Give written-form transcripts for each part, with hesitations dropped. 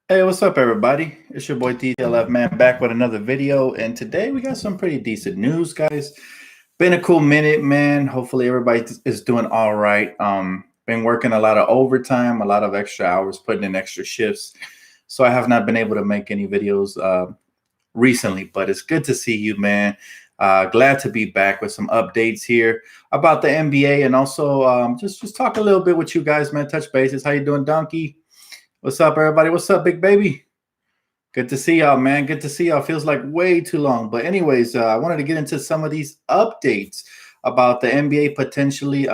Hey, what's up, everybody? It's your boy Dtlf, man, back with another video. And today we got some pretty decent news, guys. Been a cool minute, man. Hopefully everybody is doing all right. Been working a lot of overtime, a lot of extra hours, putting in extra shifts. So I have not been able to make any videos recently, but it's good to see you, man. Glad to be back with some updates here about the NBA and also just talk a little bit with you guys, man. Touch bases. How you doing, Donkey? What's up, everybody? What's up, big baby? Good to see y'all, man. Good to see y'all. Feels like way too long. But anyways, I wanted to get into some of these updates about the NBA potentially,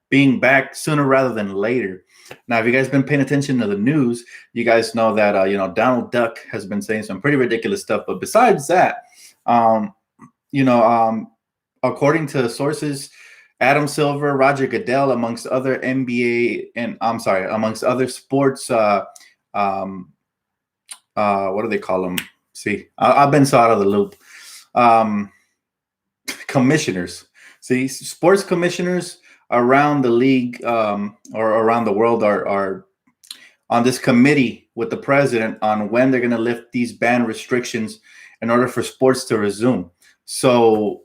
being back sooner rather than later. Now, if you guys been paying attention to the news, you guys know that, Donald Duck has been saying some pretty ridiculous stuff. But besides that, um, you know, um, according to sources, Adam Silver, Roger Goodell, amongst other NBA and amongst other sports, um, what do they call them? See, I've been so out of the loop. Um, commissioners. See, sports commissioners around the league or around the world are on this committee with the president on when they're going to lift these ban restrictions in order for sports to resume. So,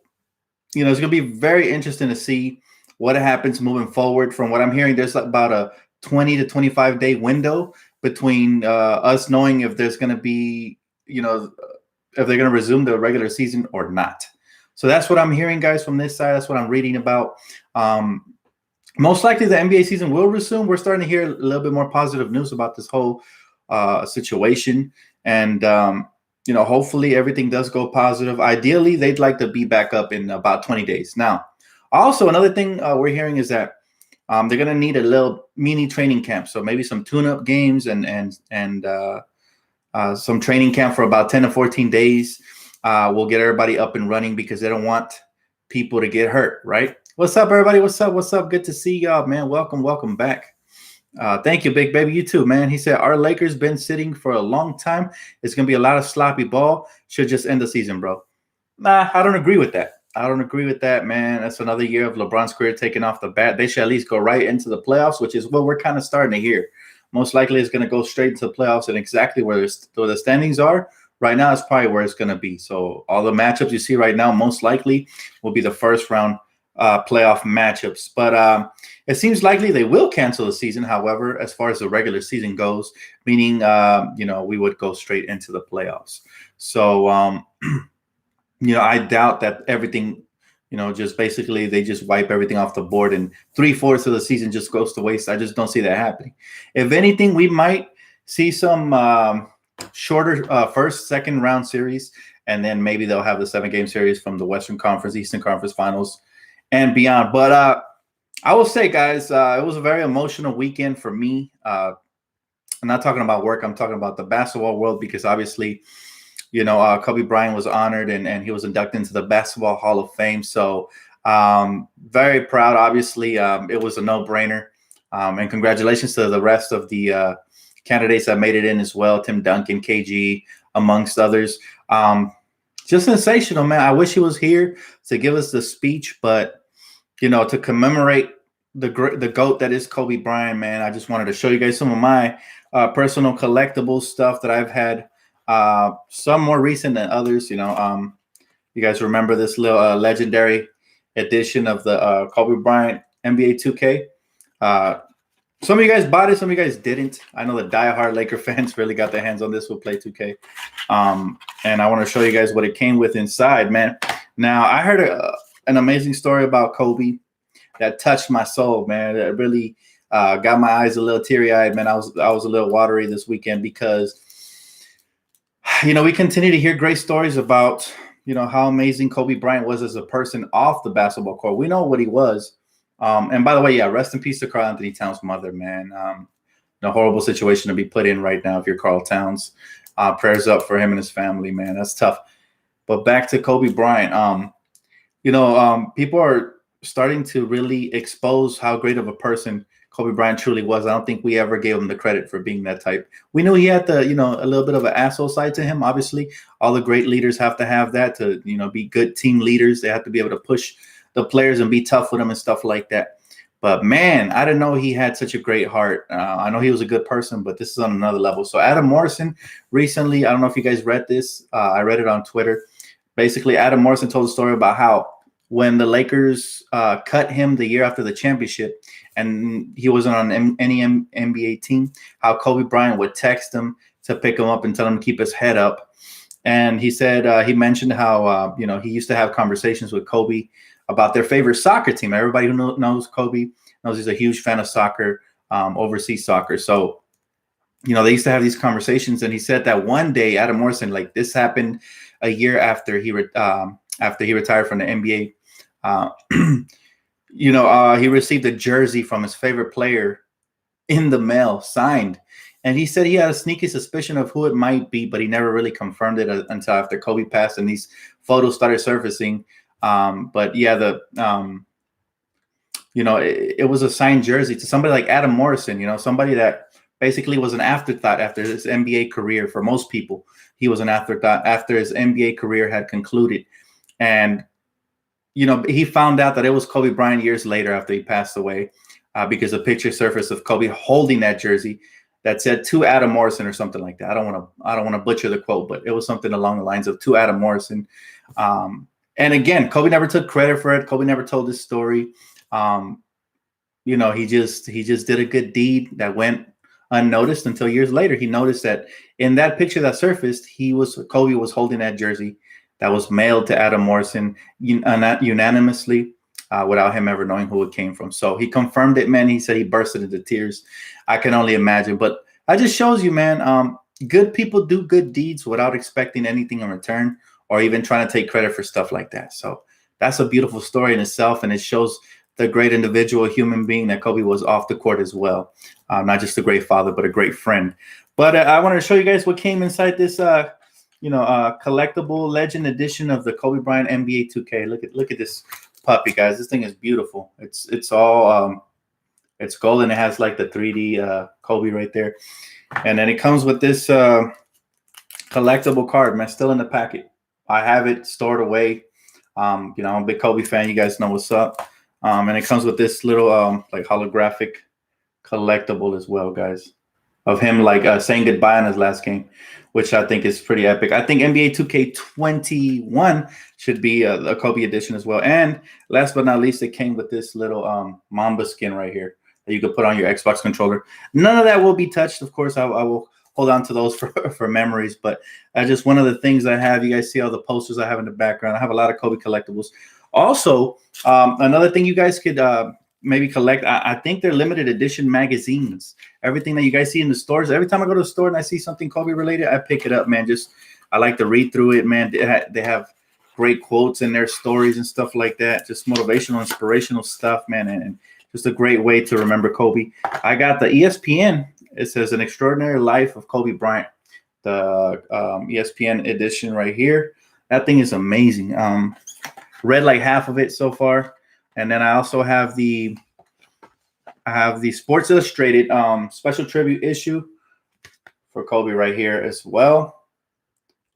it's going to be very interesting to see what happens moving forward. From what I'm hearing, there's about a 20 to 25 day window between us knowing if there's going to be, if they're going to resume the regular season or not. So that's what I'm hearing, guys, from this side. That's what I'm reading about. Most likely the NBA season will resume. We're starting to hear a little bit more positive news about this whole situation. And, hopefully everything does go positive. Ideally, they'd like to be back up in about 20 days. Now, also, another thing we're hearing is that they're going to need a little mini training camp. So maybe some tune-up games and some training camp for about 10 to 14 days. We'll get everybody up and running because they don't want people to get hurt, right? What's up, everybody? What's up? What's up? Good to see y'all, man. Welcome back. Thank you, big baby. You too, man. He said, our Lakers been sitting for a long time. It's going to be a lot of sloppy ball. Should just end the season, bro. Nah, I don't agree with that. I don't agree with that, man. That's another year of LeBron's career taking off the bat. They should at least go right into the playoffs, which is what we're kind of starting to hear. Most likely it's going to go straight into the playoffs, and exactly where the standings are right now is probably where it's going to be. So all the matchups you see right now most likely will be the first round playoff matchups. But it seems likely they will cancel the season, however, as far as the regular season goes, meaning, we would go straight into the playoffs. So, I doubt that everything, just basically they just wipe everything off the board and 3/4 of the season just goes to waste. I just don't see that happening. If anything, we might see some shorter first, second round series, and then maybe they'll have the 7-game series from the Western Conference, Eastern Conference Finals, and beyond. But I will say, guys, it was a very emotional weekend for me. I'm not talking about work. I'm talking about the basketball world because obviously, Kobe Bryant was honored and he was inducted into the Basketball Hall of Fame. So very proud. Obviously, it was a no-brainer. And congratulations to the rest of the candidates that made it in as well. Tim Duncan, KG, amongst others. Just sensational, man. I wish he was here to give us the speech, but, to commemorate the GOAT that is Kobe Bryant, man, I just wanted to show you guys some of my personal collectible stuff that I've had. Some more recent than others, you guys remember this little legendary edition of the Kobe Bryant NBA 2K. Some of you guys bought it, some of you guys didn't. I know the diehard Laker fans really got their hands on this with Play 2K. And I want to show you guys what it came with inside, man. Now, I heard an amazing story about Kobe that touched my soul, man. It really got my eyes a little teary-eyed, man. I was a little watery this weekend because we continue to hear great stories about, how amazing Kobe Bryant was as a person off the basketball court. We know what he was. And by the way, yeah, rest in peace to Karl Anthony Towns' mother, man. A horrible situation to be put in right now if you're Karl Towns. Prayers up for him and his family, man. That's tough. But back to Kobe Bryant. People are starting to really expose how great of a person Kobe Bryant truly was. I don't think we ever gave him the credit for being that type. We knew he had a little bit of an asshole side to him. Obviously, all the great leaders have to have that to, be good team leaders. They have to be able to push the players and be tough with them and stuff like that. But man, I didn't know he had such a great heart. I know he was a good person, but this is on another level. So Adam Morrison recently, I don't know if you guys read this. I read it on Twitter. Basically, Adam Morrison told a story about how when the Lakers cut him the year after the championship, and he wasn't on any NBA team, how Kobe Bryant would text him to pick him up and tell him to keep his head up. And he said he mentioned how he used to have conversations with Kobe about their favorite soccer team. Everybody who knows Kobe knows he's a huge fan of soccer, overseas soccer. So they used to have these conversations, and he said that one day, Adam Morrison, like this happened a year after he retired from the NBA. He received a jersey from his favorite player in the mail, signed. And he said he had a sneaky suspicion of who it might be, but he never really confirmed it until after Kobe passed and these photos started surfacing. But yeah, it was a signed jersey to somebody like Adam Morrison, somebody that basically was an afterthought after his NBA career. For most people, he was an afterthought after his NBA career had concluded. And, he found out that it was Kobe Bryant years later after he passed away because a picture surfaced of Kobe holding that jersey that said to Adam Morrison or something like that. I don't want to butcher the quote, but it was something along the lines of to Adam Morrison. And again, Kobe never took credit for it. Kobe never told this story. He just did a good deed that went unnoticed until years later. He noticed that in that picture that surfaced, Kobe was holding that jersey that was mailed to Adam Morrison unanimously without him ever knowing who it came from. So he confirmed it, man. He said he bursted into tears. I can only imagine. But that just shows you, man, good people do good deeds without expecting anything in return or even trying to take credit for stuff like that. So that's a beautiful story in itself, and it shows the great individual, human being that Kobe was off the court as well. Not just a great father, but a great friend. But I wanted to show you guys what came inside this, collectible legend edition of the Kobe Bryant NBA 2K. Look at this puppy, guys. This thing is beautiful. It's all it's gold, and it has like the 3D Kobe right there. And then it comes with this collectible card, man, still in the packet. I have it stored away. I'm a big Kobe fan. You guys know what's up. And it comes with this little like holographic collectible as well, guys, of him like saying goodbye in his last game, which I think is pretty epic. I think NBA 2K21 should be a Kobe edition as well. And last but not least, it came with this little Mamba skin right here that you could put on your Xbox controller. None of that will be touched. Of course, I will hold on to those for memories. But just one of the things I have. You guys see all the posters I have in the background. I have a lot of Kobe collectibles. Also, another thing you guys could maybe collect, I think they're limited edition magazines. Everything that you guys see in the stores, every time I go to the store and I see something Kobe related, I pick it up, man. I like to read through it, man. They have great quotes in their stories and stuff like that. Just motivational, inspirational stuff, man. And just a great way to remember Kobe. I got the ESPN. It says An Extraordinary Life of Kobe Bryant, the ESPN edition right here. That thing is amazing. Read like half of it so far. And then I also have the Sports Illustrated special tribute issue for Kobe right here as well.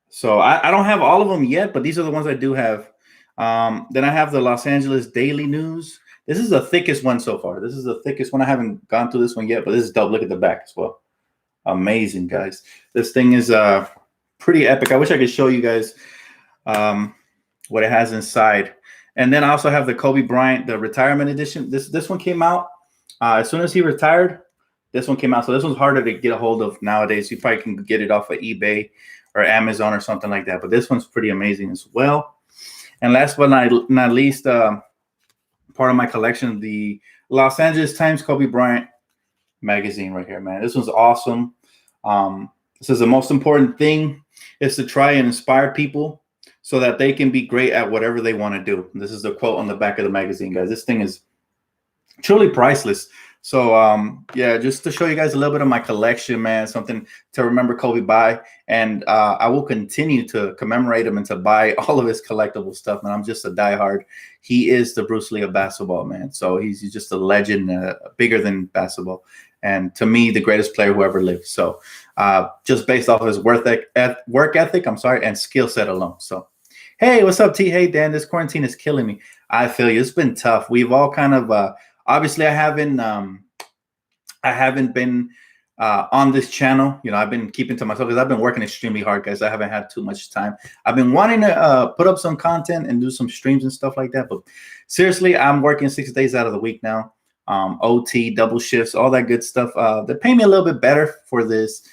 So I don't have all of them yet, but these are the ones I do have. Then I have the Los Angeles Daily News. This is the thickest one so far. This is the thickest one. I haven't gone through this one yet, but this is dope. Look at the back as well. Amazing, guys. This thing is pretty epic. I wish I could show you guys what it has inside. And then I also have the Kobe Bryant, the retirement edition. This one came out as soon as he retired. This one came out. So this one's harder to get a hold of nowadays. You probably can get it off of eBay or Amazon or something like that. But this one's pretty amazing as well. And last but not least, part of my collection, the Los Angeles Times Kobe Bryant magazine right here, man. This one's awesome. This is the most important thing is to try and inspire people so that they can be great at whatever they want to do. This is the quote on the back of the magazine, guys. This thing is truly priceless. So, yeah, just to show you guys a little bit of my collection, man, something to remember Kobe by. And I will continue to commemorate him and to buy all of his collectible stuff, man. I'm just a diehard. He is the Bruce Lee of basketball, man. So he's just a legend, bigger than basketball. And to me, the greatest player who ever lived. So just based off of his work ethic, and skill set alone. So, hey, what's up, T? Hey, Dan, this quarantine is killing me. I feel you. It's been tough. We've all kind of Obviously, I haven't been on this channel. You know, I've been keeping to myself because I've been working extremely hard, guys. I haven't had too much time. I've been wanting to put up some content and do some streams and stuff like that. But seriously, I'm working 6 days out of the week now. OT, double shifts, all that good stuff. They pay me a little bit better for this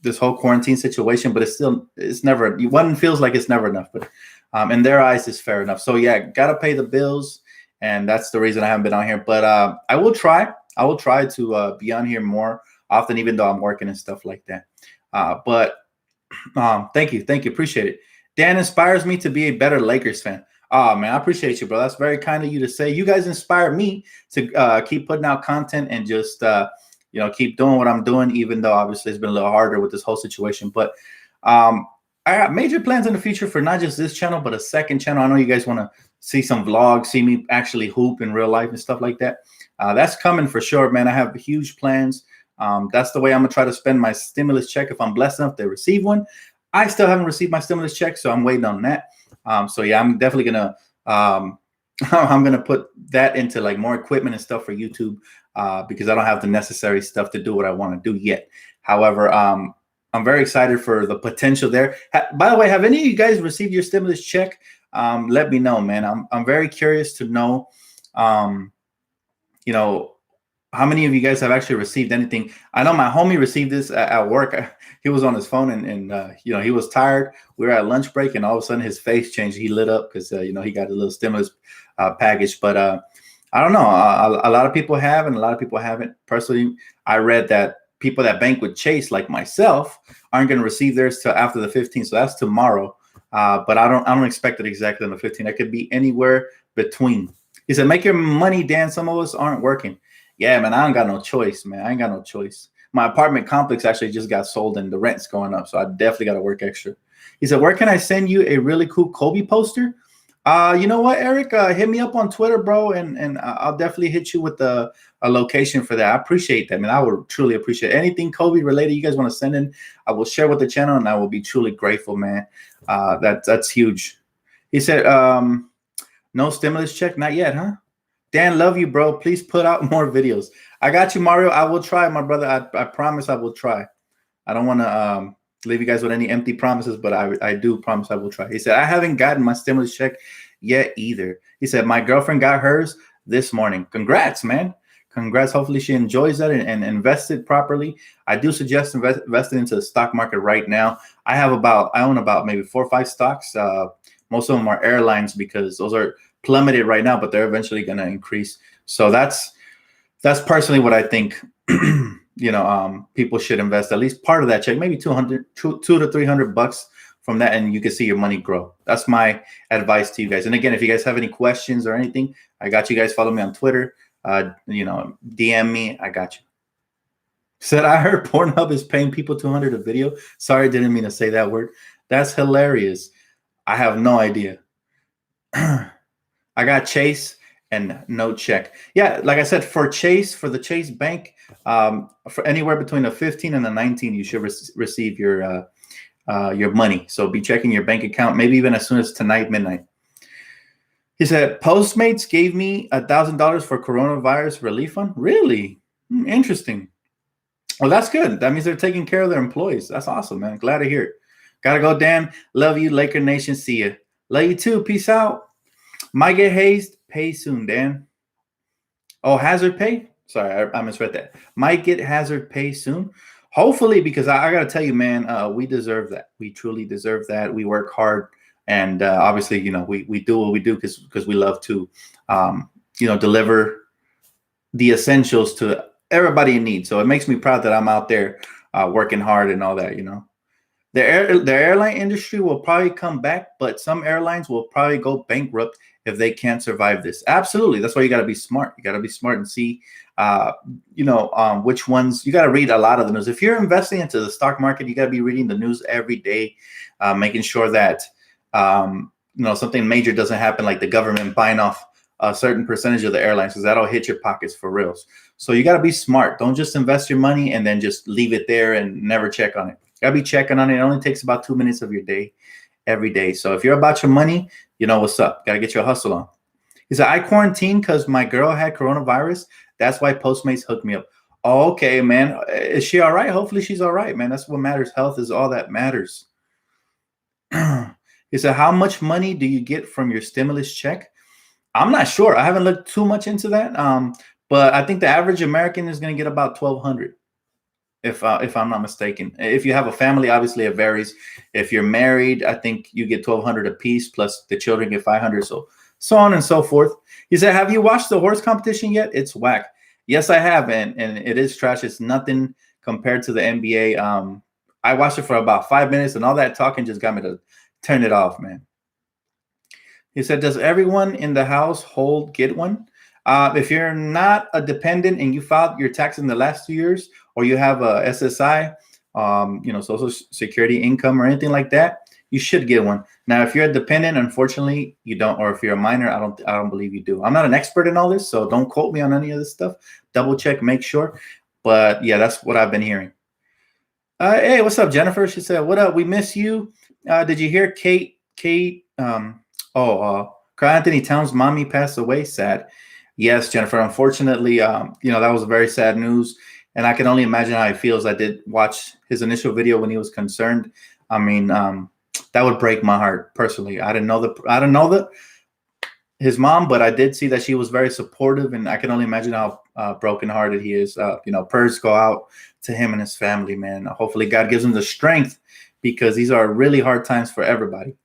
this whole quarantine situation, but it's never, one feels like it's never enough. But in their eyes, it's fair enough. So yeah, gotta pay the bills, and that's the reason I haven't been on here. But I will try. I will try to be on here more often, even though I'm working and stuff like that. But thank you, appreciate it. Dan inspires me to be a better Lakers fan. Oh man, I appreciate you, bro. That's very kind of you to say. You guys inspire me to keep putting out content and just you know, keep doing what I'm doing, even though obviously it's been a little harder with this whole situation. But I got major plans in the future for not just this channel, but a second channel. I know you guys want to see some vlogs, see me actually hoop in real life and stuff like that. That's coming for sure, man. I have huge plans. That's the way I'm gonna try to spend my stimulus check if I'm blessed enough to receive one. I still haven't received my stimulus check, so I'm waiting on that. So yeah, I'm definitely gonna I'm gonna put that into like more equipment and stuff for YouTube because I don't have the necessary stuff to do what I want to do yet. However, I'm very excited for the potential there. By the way, have any of you guys received your stimulus check? Let me know, man. I'm very curious to know, you know, how many of you guys have actually received anything? I know my homie received this at work. He was on his phone and you know, he was tired. We were at lunch break and all of a sudden his face changed. He lit up because, you know, he got a little stimulus package. But I don't know. A lot of people have and a lot of people haven't. Personally, I read that people that bank with Chase, like myself, aren't going to receive theirs till after the 15th. So that's tomorrow. But I don't expect it exactly on the 15th. It could be anywhere between. He said, make your money, Dan. Some of us aren't working. Yeah, man, I ain't got no choice, man. I ain't got no choice. My apartment complex actually just got sold and the rent's going up. So I definitely got to work extra. He said, where can I send you a really cool Kobe poster? You know what, Eric? Hit me up on Twitter, bro, and I'll definitely hit you with a location for that. I appreciate that, man. I would truly appreciate anything Kobe related you guys want to send in. I will share with the channel, and I will be truly grateful, man. That's huge. He said, no stimulus check? Not yet, huh? Dan, love you, bro. Please put out more videos. I got you, Mario. I will try, my brother. I promise I will try. I don't want to leave you guys with any empty promises, but I do promise I will try. He said, I haven't gotten my stimulus check yet either. He said, my girlfriend got hers this morning. Congrats, man. Congrats. Hopefully she enjoys that and invested properly. I do suggest investing into the stock market right now. I own about maybe 4 or 5 stocks. Most of them are airlines because those are plummeted right now, but they're eventually going to increase. So that's personally what I think. You know, people should invest at least part of that check, maybe $200 to $300 from that, and you can see your money grow. That's my advice to you guys. And again, if you guys have any questions or anything, I got you guys. Follow me on Twitter. You know, DM me. I got you. Said I heard Pornhub is paying people $200 a video. Sorry, didn't mean to say that word. That's hilarious. I have no idea. I got Chase and no check. Yeah, like I said, for Chase, for the Chase Bank, for anywhere between the 15 and the 19, you should receive your money. So be checking your bank account, maybe even as soon as tonight, midnight. He said, Postmates gave me $1,000 for coronavirus relief fund. Really? Interesting. Well, that's good. That means they're taking care of their employees. That's awesome, man. Glad to hear it. Gotta go, Dan. Love you, Laker Nation. See ya. Love you too. Peace out. Might get hazed. Pay soon, Dan. Oh, hazard pay? Sorry, I misread that. Might get hazard pay soon. Hopefully, because I got to tell you, man, we deserve that. We truly deserve that. We work hard. And obviously, you know, we do what we do because we love to, you know, deliver the essentials to everybody in need. So it makes me proud that I'm out there working hard and all that, you know. The airline industry will probably come back, but some airlines will probably go bankrupt if they can't survive this. Absolutely. That's why you got to be smart. You got to be smart and see, you know, which ones. You got to read a lot of the news. If you're investing into the stock market, you got to be reading the news every day, making sure that, you know, something major doesn't happen, like the government buying off a certain percentage of the airlines, because that'll hit your pockets for reals. So you got to be smart. Don't just invest your money and then just leave it there and never check on it. You got to be checking on it. It only takes about 2 minutes of your day every day. So if you're about your money, you know what's up. Got to get your hustle on. He said, I quarantined because my girl had coronavirus. That's why Postmates hooked me up. Oh, okay, man. Is she all right? Hopefully she's all right, man. That's what matters. Health is all that matters. He said, how much money do you get from your stimulus check? I'm not sure. I haven't looked too much into that. But I think the average American is going to get about 1,200, if I'm not mistaken. If you have a family, obviously it varies. If you're married, I think you get 1,200 a piece, plus the children get 500. So on and so forth. He said, have you watched the horse competition yet? It's whack. Yes, I have, and it is trash. It's nothing compared to the NBA. I watched it for about 5 minutes, and all that talking just got me to turn it off, man. He said, does everyone in the household get one? If you're not a dependent and you filed your tax in the last 2 years, or you have a SSI, Social Security income or anything like that, you should get one. Now, if you're a dependent, unfortunately, you don't, or if you're a minor, I don't believe you do. I'm not an expert in all this, so don't quote me on any of this stuff. Double check, make sure. But yeah, that's what I've been hearing. Hey, what's up, Jennifer? She said, what up? We miss you. Did you hear Kate? Carl Anthony Towns' mommy passed away. Sad. Yes, Jennifer. Unfortunately, that was very sad news, and I can only imagine how he feels. I did watch his initial video when he was concerned. I mean, that would break my heart personally. I didn't know his mom, but I did see that she was very supportive, and I can only imagine how brokenhearted he is. Prayers go out to him and his family, man. Hopefully, God gives him the strength, because these are really hard times for everybody.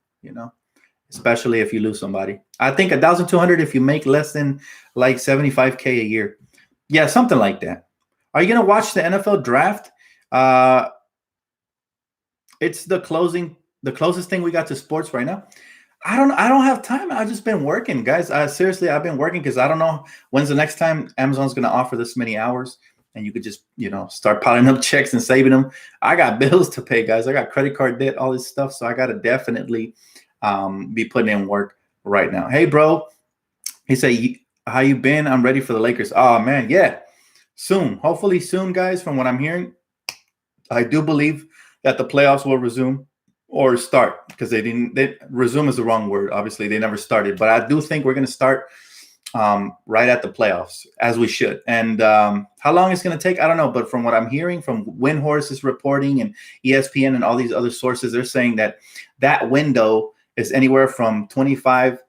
Especially if you lose somebody. I think 1,200 if you make less than like 75K a year. Yeah, something like that. Are you gonna watch the NFL draft? It's the closest thing we got to sports right now. I don't have time. I've just been working, guys. Seriously, I've been working because I don't know when's the next time Amazon's gonna offer this many hours, and you could just start piling up checks and saving them. I got bills to pay, guys. I got credit card debt, all this stuff. So I gotta definitely be putting in work right now. Hey, bro. He said, how you been? I'm ready for the Lakers. Oh, man. Yeah. Soon. Hopefully soon, guys, from what I'm hearing. I do believe that the playoffs will resume or start, because resume is the wrong word. Obviously, they never started. But I do think we're going to start right at the playoffs, as we should. And how long it's going to take, I don't know. But from what I'm hearing from Windhorse is reporting and ESPN and all these other sources, they're saying that window is anywhere from 25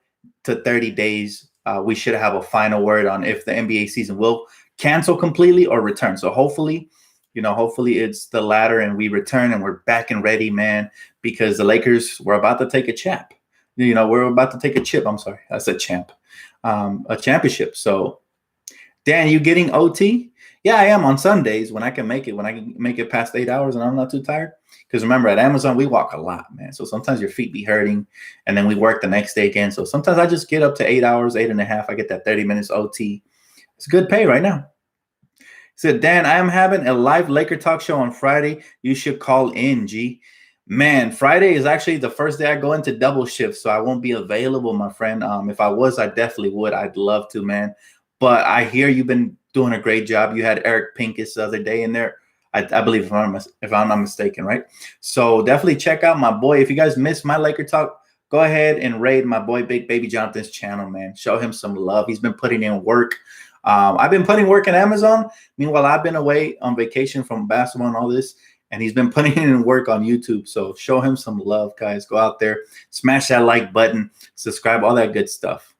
to 30 days. We should have a final word on if the NBA season will cancel completely or return. So hopefully it's the latter and we return and we're back and ready, man, because the Lakers, we're about to take a chip. We're about to take a chip. I'm sorry. I said champ. A championship. So, Dan, you getting OT? Yeah, I am on Sundays when I can make it past 8 hours and I'm not too tired. Because remember, at Amazon, we walk a lot, man. So sometimes your feet be hurting, and then we work the next day again. So sometimes I just get up to 8 hours, 8.5. I get that 30 minutes OT. It's good pay right now. He said, Dan, I am having a live Laker talk show on Friday. You should call in, G. Man, Friday is actually the first day I go into double shift, so I won't be available, my friend. If I was, I definitely would. I'd love to, man. But I hear you've been doing a great job. You had Eric Pincus the other day in there. I believe, if I'm not mistaken, right? So definitely check out my boy. If you guys missed my Laker talk, go ahead and raid my boy Big Baby Jonathan's channel, man. Show him some love. He's been putting in work. I've been putting work in Amazon. Meanwhile, I've been away on vacation from basketball and all this, and he's been putting in work on YouTube. So show him some love, guys. Go out there, smash that like button, subscribe, all that good stuff.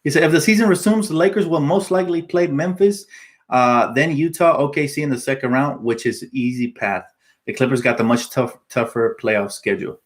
He said, if the season resumes, the Lakers will most likely play Memphis, then Utah, OKC in the second round, which is easy path. The Clippers got the much tougher playoff schedule.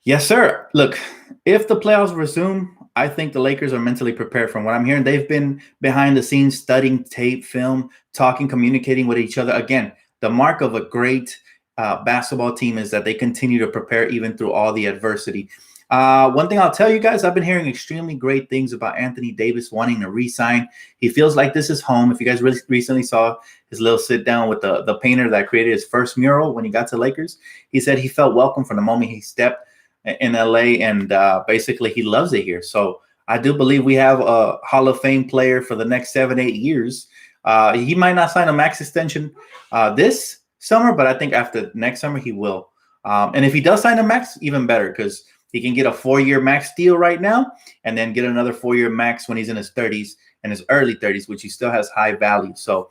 Yes, sir. Look, if the playoffs resume, I think the Lakers are mentally prepared. From what I'm hearing, they've been behind the scenes studying tape, film, talking, communicating with each other. Again, the mark of a great basketball team is that they continue to prepare even through all the adversity. One thing I'll tell you guys, I've been hearing extremely great things about Anthony Davis wanting to re-sign. He feels like this is home. If you guys recently saw his little sit down with the painter that created his first mural when he got to Lakers, he said he felt welcome from the moment he stepped in LA, and basically he loves it here. So I do believe we have a Hall of Fame player for the next 7-8 years. He might not sign a max extension this summer, but I think after next summer he will. And if he does sign a max, even better, because He can get a 4-year max deal right now, and then get another 4-year max when he's in his 30s and his early 30s, which he still has high value. So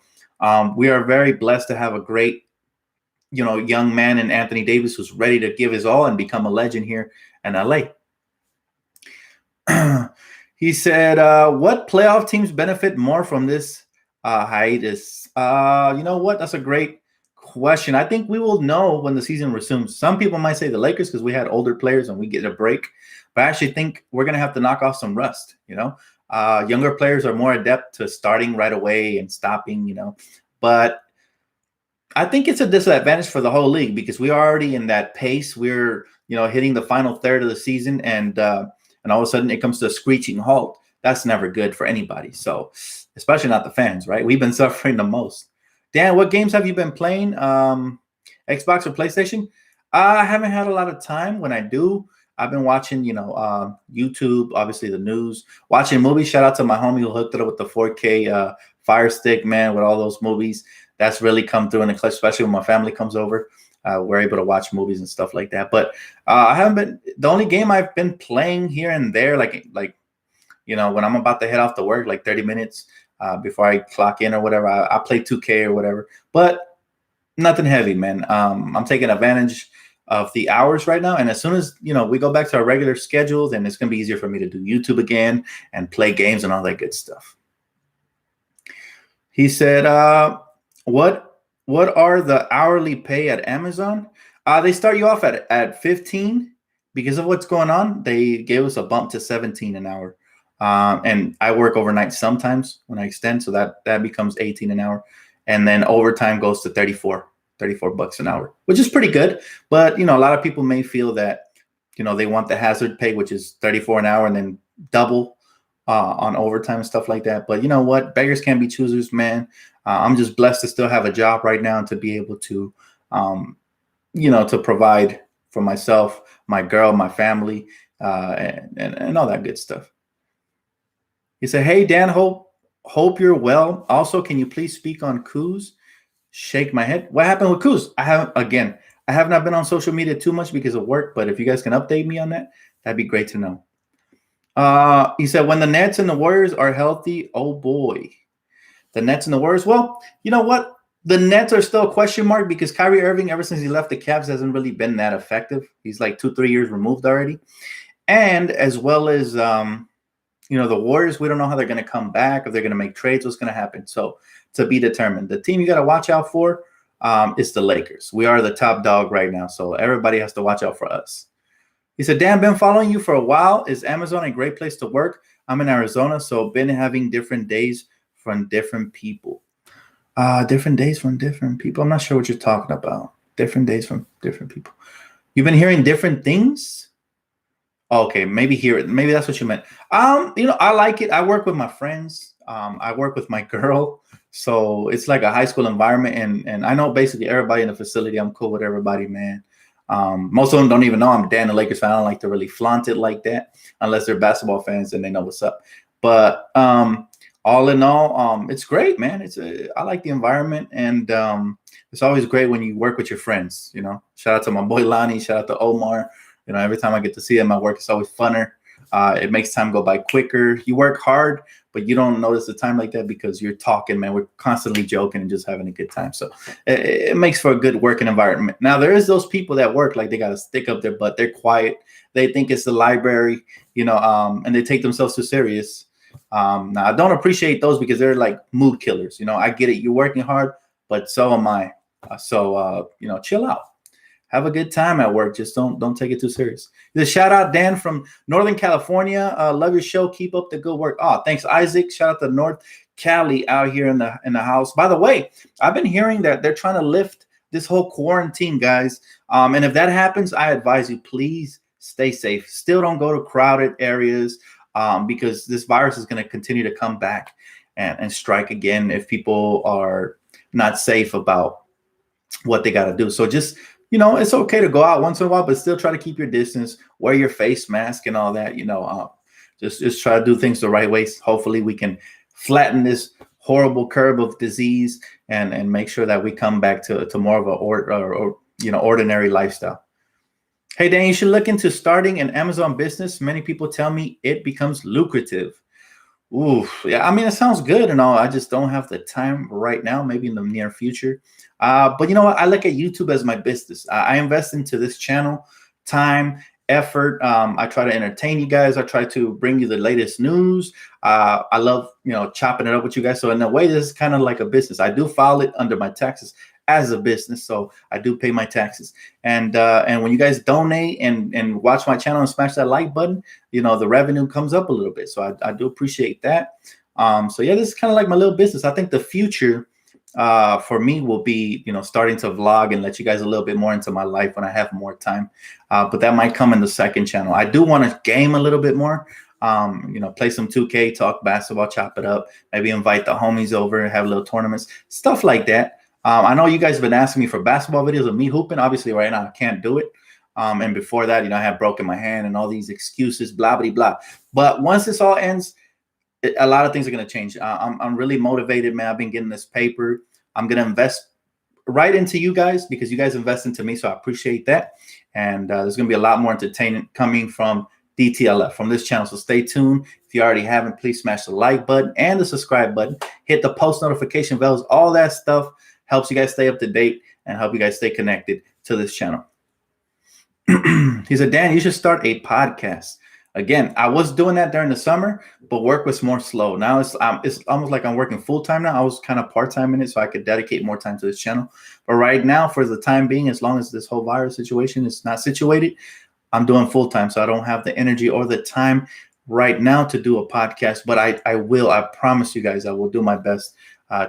we are very blessed to have a great, young man in Anthony Davis who's ready to give his all and become a legend here in LA. He said, what playoff teams benefit more from this hiatus? You know what? That's a great question. I think we will know when the season resumes. Some people might say the Lakers because we had older players and we get a break. But I actually think we're going to have to knock off some rust, Younger players are more adept to starting right away and stopping, But I think it's a disadvantage for the whole league because we're already in that pace. We're, hitting the final third of the season, and all of a sudden it comes to a screeching halt. That's never good for anybody. So, especially not the fans, right? We've been suffering the most. Dan, what games have you been playing? Xbox or PlayStation? I haven't had a lot of time. When I do, I've been watching, YouTube, obviously the news, watching movies. Shout out to my homie who hooked it up with the 4K Fire Stick, man, with all those movies. That's really come through in the clutch, especially when my family comes over. We're able to watch movies and stuff like that. But I haven't been. The only game I've been playing here and there, like when I'm about to head off to work, like 30 minutes before I clock in or whatever, I play 2K or whatever. But nothing heavy, man. I'm taking advantage of the hours right now, and as soon as we go back to our regular schedule, then it's gonna be easier for me to do YouTube again and play games and all that good stuff. He said, What are the hourly pay at Amazon? They start you off at 15 because of what's going on. They gave us a bump to 17 an hour. And I work overnight sometimes when I extend, so that becomes 18 an hour. And then overtime goes to 34 bucks an hour, which is pretty good. But, a lot of people may feel that, they want the hazard pay, which is 34 an hour and then double on overtime and stuff like that. But you know what? Beggars can't be choosers, man. I'm just blessed to still have a job right now and to be able to, to provide for myself, my girl, my family, and all that good stuff. He said, "Hey, Dan, hope you're well. Also, can you please speak on Kuz?" Shake my head. What happened with Kuz? I have not been on social media too much because of work, but if you guys can update me on that, that'd be great to know. He said, when the Nets and the Warriors are healthy, oh boy. The Nets and the Warriors. Well, you know what? The Nets are still a question mark because Kyrie Irving, ever since he left the Cavs, hasn't really been that effective. He's like 2-3 years removed already. And as well as, the Warriors, we don't know how they're going to come back, if they're going to make trades, what's going to happen. So to be determined. The team you got to watch out for is the Lakers. We are the top dog right now. So everybody has to watch out for us. He said, Dan, been following you for a while. Is Amazon a great place to work? I'm in Arizona, so been having different days from different people. Different days from different people. I'm not sure what you're talking about. Different days from different people. You've been hearing different things? Okay, maybe that's what you meant. I like it. I work with my friends. I work with my girl. So it's like a high school environment. And I know basically everybody in the facility. I'm cool with everybody, man. Most of them don't even know I'm Dan, the Lakers fan. I don't like to really flaunt it like that unless they're basketball fans and they know what's up. But all in all, it's great, man. I like the environment, and it's always great when you work with your friends. Shout out to my boy Lonnie. Shout out to Omar. Every time I get to see him at work, it's always funner. It makes time go by quicker. You work hard, but you don't notice the time like that because you're talking, man. We're constantly joking and just having a good time. So it makes for a good working environment. Now, there is those people that work like they got to stick up their butt. They're quiet. They think it's the library, and they take themselves too serious. Now, I don't appreciate those because they're like mood killers. I get it. You're working hard, but so am I. So chill out. Have a good time at work. Just don't take it too serious. Just shout out Dan from Northern California. Love your show. Keep up the good work. Oh, thanks, Isaac. Shout out to North Cali out here in the house. By the way, I've been hearing that they're trying to lift this whole quarantine, guys. And if that happens, I advise you, please stay safe. Still don't go to crowded areas because this virus is going to continue to come back and strike again if people are not safe about what they got to do. So just it's okay to go out once in a while, but still try to keep your distance, wear your face mask and all that, just try to do things the right way. Hopefully we can flatten this horrible curve of disease and make sure that we come back to more of a ordinary lifestyle. Hey, Dan, you should look into starting an Amazon business. Many people tell me it becomes lucrative. Ooh, yeah. I mean, it sounds good and all. I just don't have the time right now. Maybe in the near future. But you know what? I look at YouTube as my business. I invest into this channel, time, effort. I try to entertain you guys. I try to bring you the latest news. I love chopping it up with you guys. So in a way, this is kind of like a business. I do file it under my taxes as a business, so I do pay my taxes. And when you guys donate and watch my channel and smash that like button, the revenue comes up a little bit. So I do appreciate that. So yeah, this is kind of like my little business. I think the future for me will be, starting to vlog and let you guys a little bit more into my life when I have more time. But that might come in the second channel. I do want to game a little bit more. Play some 2K, talk basketball, chop it up, maybe invite the homies over, have little tournaments, stuff like that. I know you guys have been asking me for basketball videos of me hooping. Obviously, right now I can't do it. And before that, I had broken my hand and all these excuses, blah, blah, blah. But once this all ends, a lot of things are going to change. I'm really motivated, man. I've been getting this paper. I'm going to invest right into you guys because you guys invest into me. So I appreciate that. And there's going to be a lot more entertainment coming from Dtlf, from this channel. So stay tuned. If you already haven't, please smash the like button and the subscribe button. Hit the post notification bells. All that stuff helps you guys stay up to date and help you guys stay connected to this channel. He said, Dan, you should start a podcast. Again, I was doing that during the summer, but work was more slow. Now it's almost like I'm working full time now. I was kind of part time in it, so I could dedicate more time to this channel. But right now, for the time being, as long as this whole virus situation is not situated, I'm doing full time. So I don't have the energy or the time right now to do a podcast. But I will. I promise you guys, I will do my best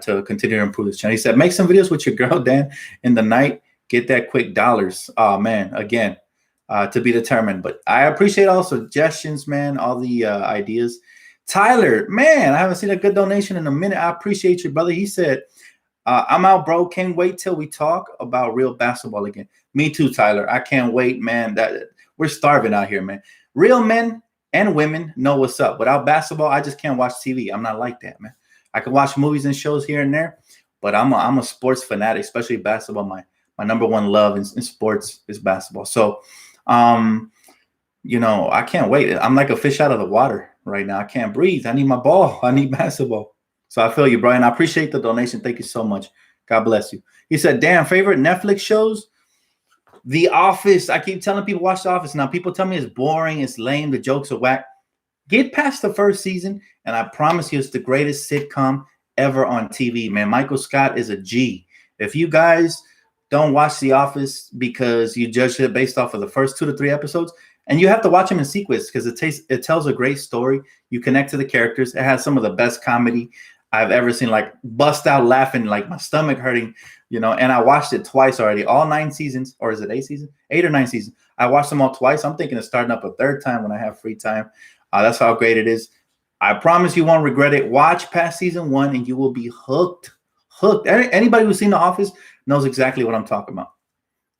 to continue to improve this channel. He said, make some videos with your girl, Dan, in the night. Get that quick dollars. Oh, man, again. To be determined, but I appreciate all suggestions, man, all the ideas. Tyler, man, I haven't seen a good donation in a minute. I appreciate you, brother. He said, I'm out, bro. Can't wait till we talk about real basketball again. Me too, Tyler. I can't wait, man. That we're starving out here, man. Real men and women know what's up. Without basketball, I just can't watch TV. I'm not like that, man. I can watch movies and shows here and there, but I'm a sports fanatic, especially basketball. My number one love in sports is basketball. So I can't wait. I'm like a fish out of the water right now. I can't breathe. I need my ball. I need basketball. So I feel you, Brian. I appreciate the donation. Thank you so much. God bless you. He said, damn, favorite Netflix shows? The Office. I keep telling people watch The Office. Now people tell me it's boring, it's lame, the jokes are whack. Get past the first season, and I promise you it's the greatest sitcom ever on TV, man. Michael Scott is a G. If you guys don't watch The Office because you judge it based off of the first 2 to 3 episodes, and you have to watch them in sequence because it tells a great story. You connect to the characters. It has some of the best comedy I've ever seen, like bust out laughing, like my stomach hurting, and I watched it twice already, all 9 seasons, or is it 8 seasons? 8 or 9 seasons. I watched them all twice. I'm thinking of starting up a third time when I have free time. That's how great it is. I promise you won't regret it. Watch past season 1 and you will be hooked. Anybody who's seen The Office knows exactly what I'm talking about.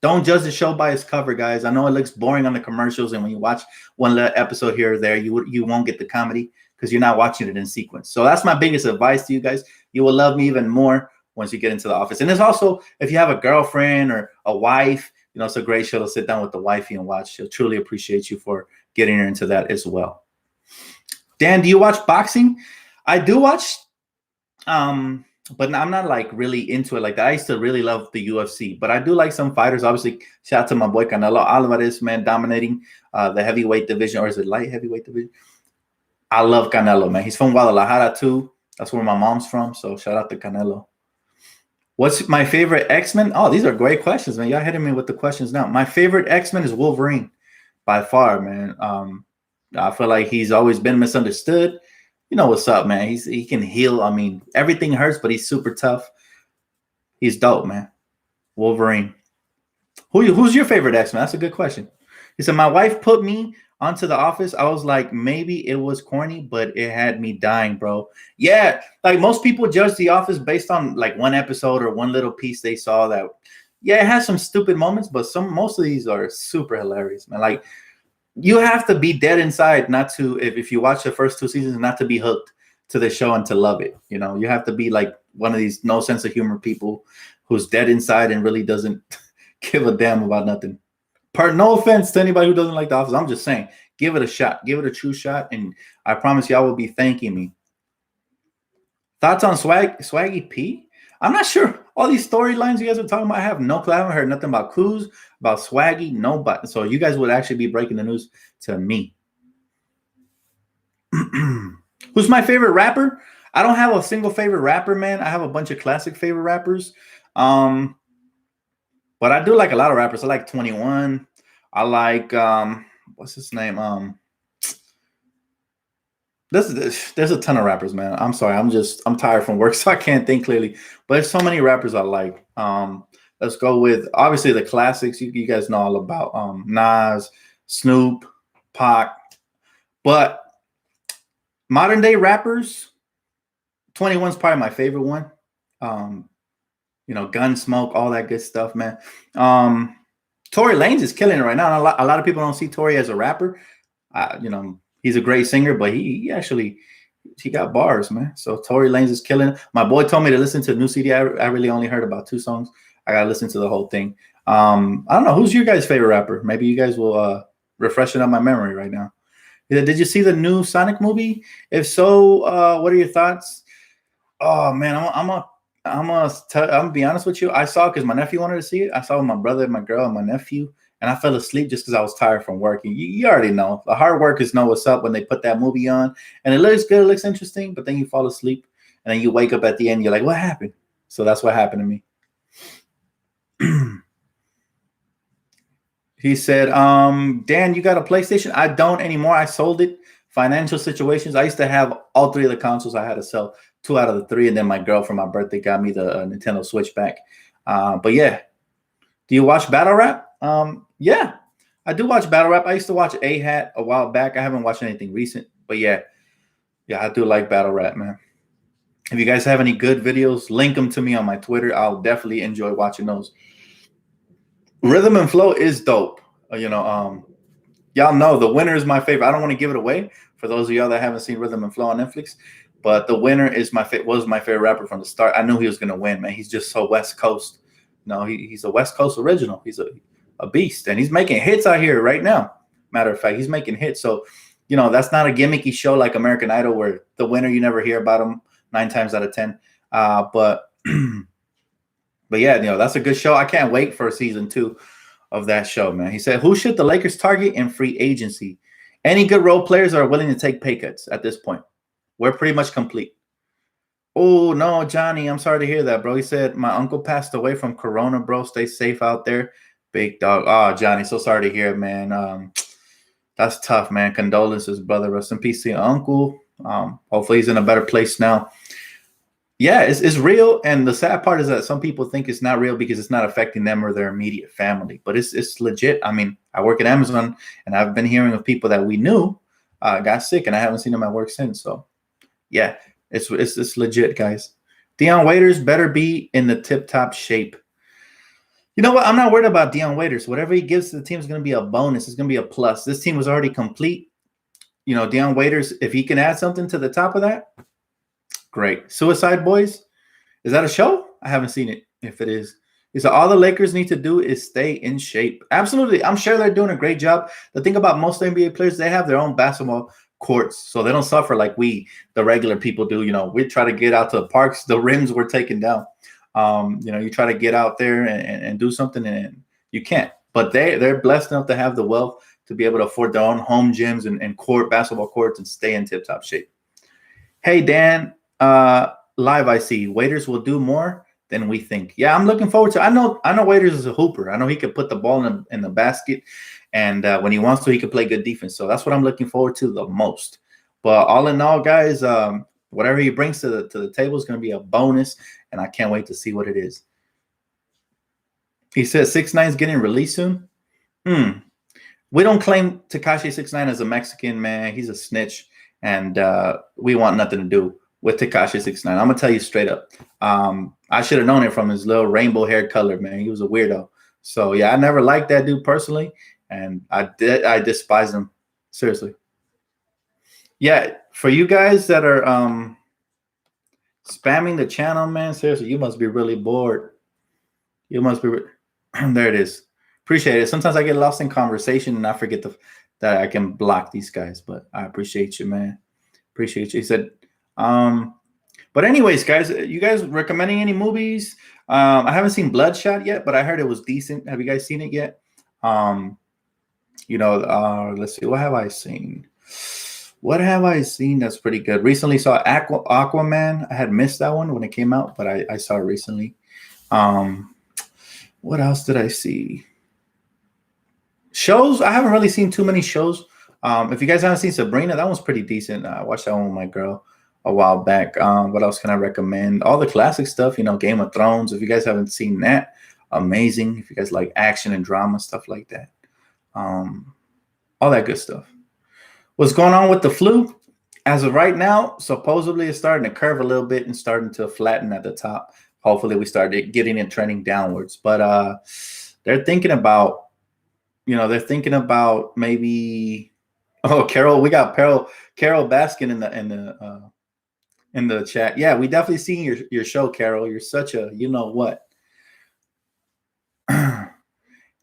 Don't judge the show by its cover, guys. I know it looks boring on the commercials, and when you watch one episode here or there, you won't get the comedy because you're not watching it in sequence. So that's my biggest advice to you guys. You will love me even more once you get into The Office. And there's also, if you have a girlfriend or a wife, it's a great show to sit down with the wifey and watch. She'll truly appreciate you for getting her into that as well. Dan, do you watch boxing? I do watch, but I'm not like really into it like that. I used to really love the UFC, but I do like some fighters. Obviously, shout out to my boy Canelo Alvarez, man, dominating the heavyweight division, or is it light heavyweight division? I love Canelo, man. He's from Guadalajara too. That's where my mom's from. So shout out to Canelo. What's my favorite X-Men? Oh, these are great questions, man. Y'all hitting me with the questions now. My favorite X-Men is Wolverine by far, man. I feel like he's always been misunderstood. You know what's up, man. He can heal. I mean, everything hurts, but he's super tough. He's dope, man. Wolverine. Who's your favorite X-Men? That's a good question. He said, my wife put me onto The Office. I was like, maybe it was corny, but it had me dying, bro. Yeah, like most people judge The Office based on like one episode or one little piece they saw that. Yeah, it has some stupid moments, but most of these are super hilarious, man. Like, you have to be dead inside not to, if you watch the first 2 seasons, not to be hooked to the show and to love it. You have to be like one of these no sense of humor people who's dead inside and really doesn't give a damn about nothing. No offense to anybody who doesn't like The Office. I'm just saying, give it a shot. Give it a true shot, and I promise y'all will be thanking me. Thoughts on Swaggy P? I'm not sure. All these storylines you guys are talking about, I have no clue. I haven't heard nothing about Kuz, about Swaggy, nobody. So you guys would actually be breaking the news to me. Who's my favorite rapper? I don't have a single favorite rapper, man. I have a bunch of classic favorite rappers. But I do like a lot of rappers. I like 21. I like what's his name? There's a ton of rappers, man. I'm sorry. I'm tired from work, so I can't think clearly. But there's so many rappers I like. Let's go with obviously the classics. You guys know all about Nas, Snoop, Pac. But modern day rappers, 21's probably my favorite one. Gunsmoke, all that good stuff, man. Tory Lanez is killing it right now. A lot of people don't see Tory as a rapper. He's a great singer, but he got bars, man. So Tory Lanez is killing it. My boy told me to listen to the new CD. I really only heard about 2 songs. I gotta listen to the whole thing. I don't know. Who's your guys' favorite rapper? Maybe you guys will refresh it on my memory right now. Did you see the new Sonic movie? If so, what are your thoughts? Oh man, I'm gonna be honest with you. I saw it because my nephew wanted to see it. I saw it with my brother, my girl, and my nephew, and I fell asleep just because I was tired from working. You already know the hard workers know what's up when they put that movie on, and it looks good, it looks interesting, but then you fall asleep, and then you wake up at the end, you're like, what happened? So that's what happened to me. He said, Dan, you got a PlayStation? I don't anymore. I sold it. Financial situations. I used to have all 3 of the consoles. I had to sell 2 out of the 3, and then my girl for my birthday got me the Nintendo Switch back. But yeah, do you watch battle rap? Yeah, I do watch battle rap. I used to watch A-Hat a while back. I haven't watched anything recent, but yeah, I do like battle rap, man. If you guys have any good videos, link them to me on my Twitter. I'll definitely enjoy watching those. Rhythm and Flow is dope. Y'all know the winner is my favorite. I don't want to give it away for those of y'all that haven't seen Rhythm and Flow on Netflix, but the winner is was my favorite rapper from the start. I knew he was going to win, man. He's just so West Coast. No, he's a West Coast original. He's a beast, and he's making hits out here right now. Matter of fact, he's making hits. So, that's not a gimmicky show like American Idol where the winner, you never hear about him 9 times out of 10. But yeah, that's a good show. I can't wait for season 2 of that show, man. He said, who should the Lakers target in free agency? Any good role players are willing to take pay cuts at this point. We're pretty much complete. Oh, no, Johnny, I'm sorry to hear that, bro. He said, my uncle passed away from corona, bro. Stay safe out there. Big dog. Oh, Johnny, so sorry to hear, man. That's tough, man. Condolences, brother. Rest in peace to your uncle. Hopefully he's in a better place now. Yeah, it's real, and the sad part is that some people think it's not real because it's not affecting them or their immediate family. But it's legit. I mean, I work at Amazon, and I've been hearing of people that we knew got sick, and I haven't seen them at work since. So, yeah, it's legit, guys. Dion Waiters better be in the tip-top shape. You know what? I'm not worried about Dion Waiters. Whatever he gives to the team is going to be a bonus. It's going to be a plus. This team was already complete. Dion Waiters, if he can add something to the top of that, great. Suicide Boys, is that a show? I haven't seen it. If it is, he said all the Lakers need to do is stay in shape. Absolutely. I'm sure they're doing a great job. The thing about most NBA players, they have their own basketball courts, so they don't suffer like the regular people do. We try to get out to the parks. The rims were taken down. You try to get out there and do something, and you can't. But they're blessed enough to have the wealth to be able to afford their own home gyms and basketball courts and stay in tip-top shape. Hey, Dan. Live, I see Waiters will do more than we think. Yeah, I'm looking forward to. I know Waiters is a hooper. I know he could put the ball in the basket, and when he wants to, he can play good defense. So that's what I'm looking forward to the most. But all in all, guys, whatever he brings to the table is going to be a bonus, and I can't wait to see what it is. He says 6ix9ine is getting released soon. We don't claim Tekashi 6ix9ine as a Mexican, man. He's a snitch, and we want nothing to do with Tekashi 6ix9ine. I'm gonna tell you straight up. I should have known it from his little rainbow hair color, man. He was a weirdo. So yeah, I never liked that dude personally, and I despise him. Seriously. Yeah, for you guys that are spamming the channel, man, seriously, you must be really bored. You must be there it is. Appreciate it. Sometimes I get lost in conversation and I forget that I can block these guys, but I appreciate you, man. Appreciate you. He said, but anyways, guys, you guys recommending any movies? I haven't seen Bloodshot yet, but I heard it was decent. Have you guys seen it yet? Let's see. What have I seen? What have I seen that's pretty good? Recently saw Aquaman. I had missed that one when it came out, but I saw it recently. What else did I see? Shows. I haven't really seen too many shows. If you guys haven't seen Sabrina, that one's pretty decent. I watched that one with my girl a while back. What else can I recommend? All the classic stuff, Game of Thrones. If you guys haven't seen that, amazing. If you guys like action and drama, stuff like that. All that good stuff. What's going on with the flu? As of right now, supposedly it's starting to curve a little bit and starting to flatten at the top. Hopefully we started getting it trending downwards. But they're thinking about, maybe. Oh, Carol, we got Carol Baskin in the chat. Yeah, we definitely seen your show, Carol. You're such a what.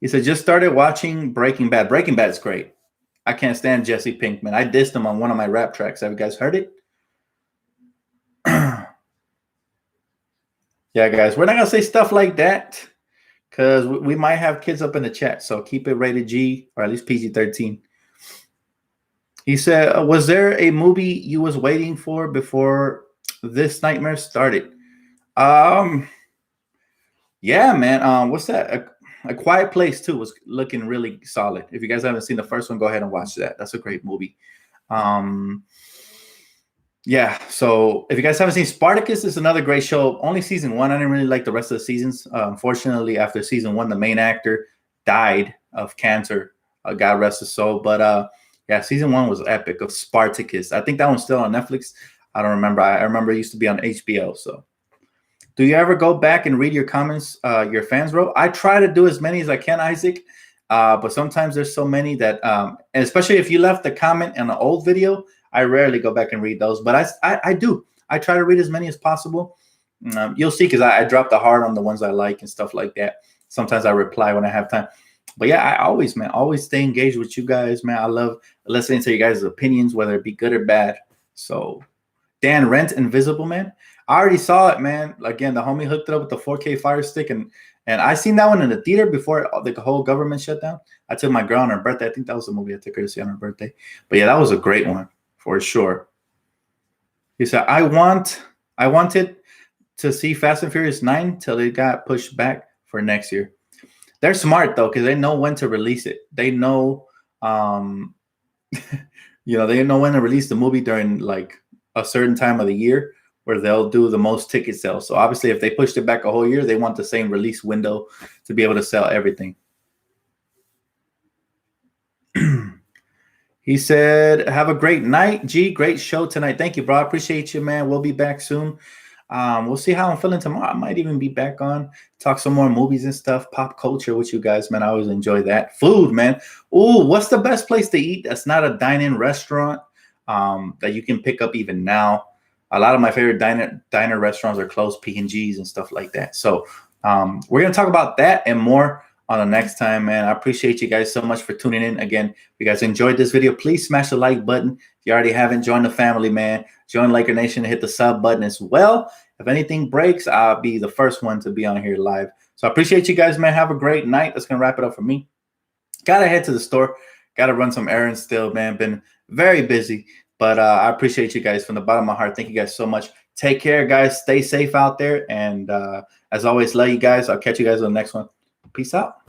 He said just started watching Breaking Bad. Breaking Bad's great. I can't stand Jesse Pinkman. I dissed him on one of my rap tracks. Have you guys heard it? Yeah, guys, we're not gonna say stuff like that because we might have kids up in the chat. So keep it rated G or at least PG-13. He said, was there a movie you was waiting for before this nightmare started? Yeah, man. What's that? A Quiet Place 2 was looking really solid. If you guys haven't seen the first one, go ahead and watch that. That's a great movie. Yeah, so if you guys haven't seen Spartacus, it's another great show. Only season 1. I didn't really like the rest of the seasons. Unfortunately, after season 1, the main actor died of cancer. God rest his soul. But yeah, season 1 was epic of Spartacus. I think that one's still on Netflix. I don't remember. I remember it used to be on HBO. So do you ever go back and read your comments your fans wrote? I try to do as many as I can, Isaac. But sometimes there's so many that, and especially if you left a comment in an old video, I rarely go back and read those. But I do. I try to read as many as possible. You'll see because I drop the heart on the ones I like and stuff like that. Sometimes I reply when I have time. But yeah, I always stay engaged with you guys, man. I love listening to you guys' opinions, whether it be good or bad. So Dan, Rent Invisible Man. I already saw it, man. Again, the homie hooked it up with the 4K Fire Stick, and I seen that one in the theater before the whole government shut down. I took my girl on her birthday. I think that was the movie I took her to see on her birthday. But yeah, that was a great one for sure. He said, I wanted to see Fast and Furious 9 till it got pushed back for next year. They're smart though, because they know when to release it. They know, they know when to release the movie during like a certain time of the year where they'll do the most ticket sales. So obviously, if they pushed it back a whole year, they want the same release window to be able to sell everything. He said, have a great night, G. Great show tonight. Thank you, bro. I appreciate you, man. We'll be back soon. We'll see how I'm feeling tomorrow. I might even be back on, talk some more movies and stuff, pop culture with you guys, man. I always enjoy that. Food, man. Ooh, what's the best place to eat that's not a dine-in restaurant that you can pick up even now? A lot of my favorite diner restaurants are closed, P&Gs and stuff like that. So we're going to talk about that and more on the next time, man. I appreciate you guys so much for tuning in. Again, if you guys enjoyed this video, please smash the like button. If you already haven't, join the family, man. Join Laker Nation and hit the sub button as well. If anything breaks, I'll be the first one to be on here live. So I appreciate you guys, man. Have a great night. That's going to wrap it up for me. Got to head to the store. Got to run some errands still, man. Been very busy. But I appreciate you guys from the bottom of my heart. Thank you guys so much. Take care, guys. Stay safe out there. And as always, love you guys. I'll catch you guys on the next one. Peace out.